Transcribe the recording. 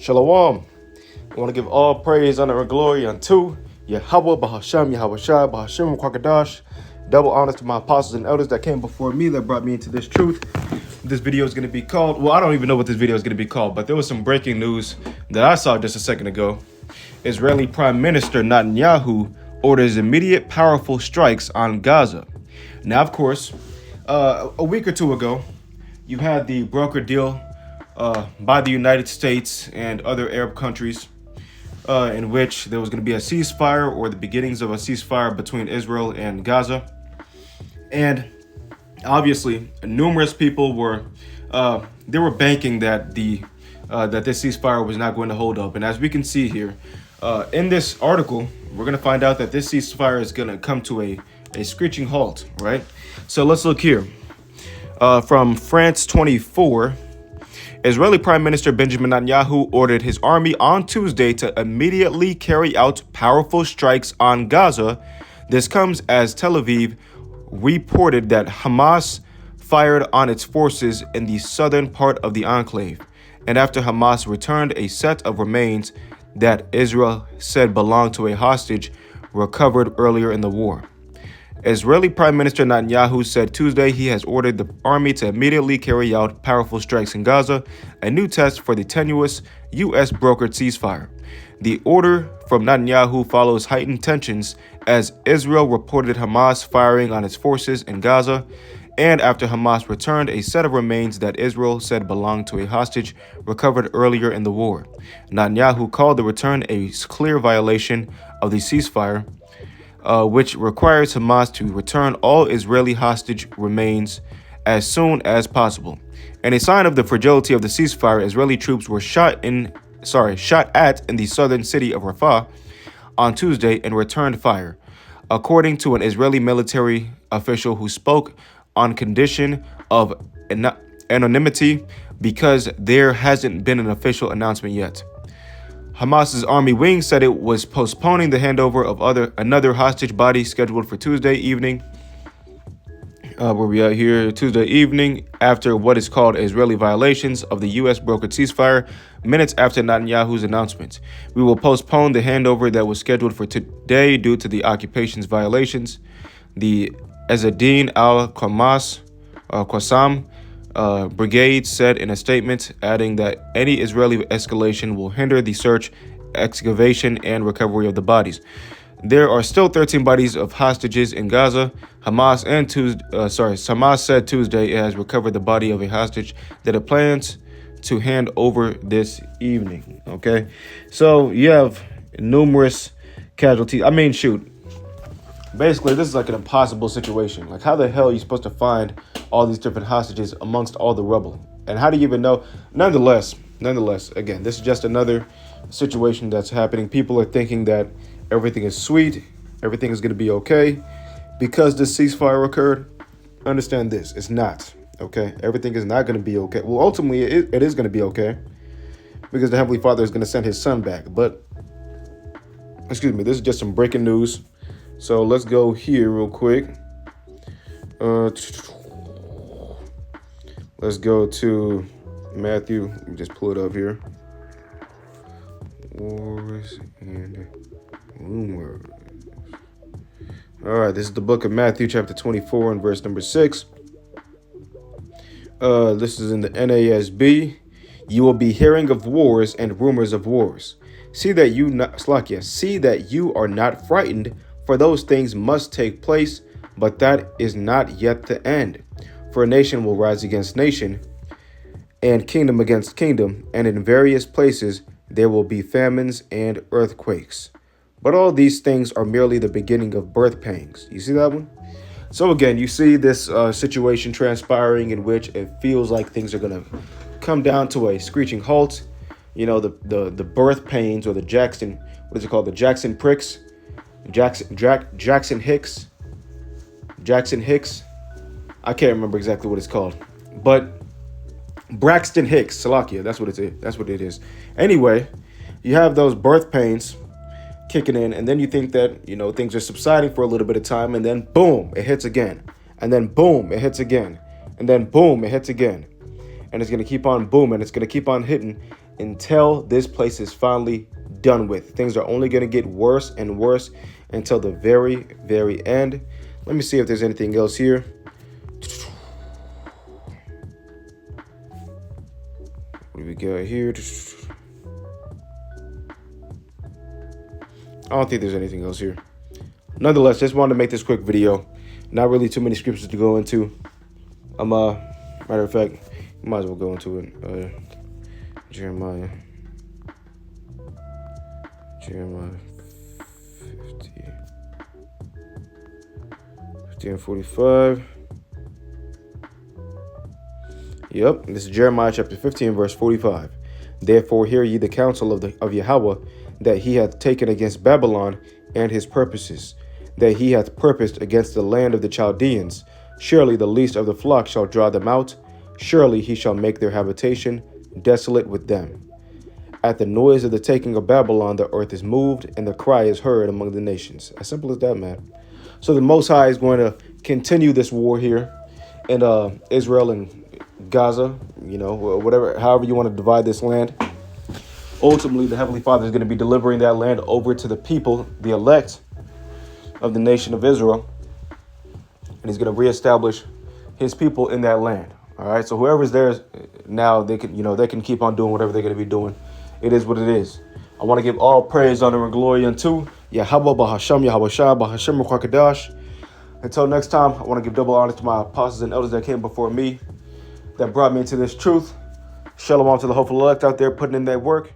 Shalom. I want to give all praise, honor, and glory unto Yahweh, Bahasham, Yahweh Shai, Bahashim, Kwakadash. Double honors to my apostles and elders that came before me, that brought me into this truth. This video is going to be called, well, I don't even know what this video is going to be called, but there was some breaking news that I saw just a second ago. Israeli Prime Minister Netanyahu orders immediate powerful strikes on Gaza. Now, of course, a week or two ago, you had the broker deal by the United States and other Arab countries in which there was going to be a ceasefire or the beginnings of a ceasefire between Israel and Gaza. And obviously, numerous people were banking that that this ceasefire was not going to hold up. And as we can see here in this article, we're going to find out that this ceasefire is going to come to a screeching halt, right? So let's look here. From France 24, Israeli Prime Minister Benjamin Netanyahu ordered his army on Tuesday to immediately carry out powerful strikes on Gaza. This comes as Tel Aviv reported that Hamas fired on its forces in the southern part of the enclave, and after Hamas returned a set of remains that Israel said belonged to a hostage recovered earlier in the war. Israeli Prime Minister Netanyahu said Tuesday he has ordered the army to immediately carry out powerful strikes in Gaza, a new test for the tenuous U.S.-brokered ceasefire. The order from Netanyahu follows heightened tensions as Israel reported Hamas firing on its forces in Gaza, and after Hamas returned a set of remains that Israel said belonged to a hostage recovered earlier in the war. Netanyahu called the return a clear violation of the ceasefire, which requires Hamas to return all Israeli hostage remains as soon as possible. In a sign of the fragility of the ceasefire, Israeli troops were shot at in the southern city of Rafah on Tuesday and returned fire, according to an Israeli military official who spoke on condition of anonymity because there hasn't been an official announcement yet. Hamas's army wing said it was postponing the handover of another hostage body scheduled for Tuesday evening. Where we are here Tuesday evening after what is called Israeli violations of the U.S. brokered ceasefire, minutes after Netanyahu's announcement. We will postpone the handover that was scheduled for today due to the occupation's violations. The Ezzedine al-Qassam brigade said in a statement, adding that any Israeli escalation will hinder the search, excavation, and recovery of the bodies. There are still 13 bodies of hostages in Gaza. Hamas said Tuesday it has recovered the body of a hostage that it plans to hand over this evening. Okay, so you have numerous casualties. I mean, shoot. Basically, this is like an impossible situation. Like, how the hell are you supposed to find all these different hostages amongst all the rubble? And how do you even know? Nonetheless, again, this is just another situation that's happening. People are thinking that everything is sweet, everything is going to be okay because this ceasefire occurred. Understand this, it's not, okay? Everything is not going to be okay. Well, ultimately, it is going to be okay because the Heavenly Father is going to send his son back. But, excuse me, this is just some breaking news. So let's go here real quick. Let's go to Matthew. Let me just pull it up here. Wars and rumors. All right, this is the book of Matthew, chapter 24, and verse number 6. This is in the NASB. You will be hearing of wars and rumors of wars. See that you are not frightened, for those things must take place, but that is not yet the end. For nation will rise against nation, and kingdom against kingdom, and in various places there will be famines and earthquakes. But all these things are merely the beginning of birth pangs. You see that one? So again, you see this situation transpiring in which it feels like things are going to come down to a screeching halt. You know, the birth pains, or the Jackson, what is it called? The Jackson pricks. Jackson Hicks. I can't remember exactly what it's called, but Braxton Hicks, Salakia, that's what it is. That's what it is. Anyway, you have those birth pains kicking in, and then you think that, you know, things are subsiding for a little bit of time, and then boom, it hits again, and then boom, it hits again, and then boom, it hits again, and it's going to keep on booming, it's going to keep on hitting, until this place is finally done with. Things are only going to get worse and worse until the very, very end. Let me see if there's anything else here. What do we got here? I don't think there's anything else here. Nonetheless, just wanted to make this quick video. Not really too many scriptures to go into. Matter of fact, you might as well go into it. Jeremiah 50 and 45. Yep, this is Jeremiah chapter 15, verse 45. Therefore hear ye the counsel of Yahweh, that he hath taken against Babylon and his purposes, that he hath purposed against the land of the Chaldeans. Surely the least of the flock shall draw them out. Surely he shall make their habitation desolate with them. At the noise of the taking of Babylon, the earth is moved, and the cry is heard among the nations. As simple as that, man. So the Most High is going to continue this war here in Israel and Gaza, whatever, however you want to divide this land. Ultimately, the Heavenly Father is going to be delivering that land over to the people, the elect of the nation of Israel. And he's going to reestablish his people in that land. All right. So whoever's there now, they can keep on doing whatever they're going to be doing. It is what it is. I want to give all praise, honor, and glory unto Yahweh, Bahasham, Yahweh Shah, Bahasham, Kwakadash. Until next time, I want to give double honor to my apostles and elders that came before me, that brought me into this truth. Shalom to the hopeful elect out there putting in that work.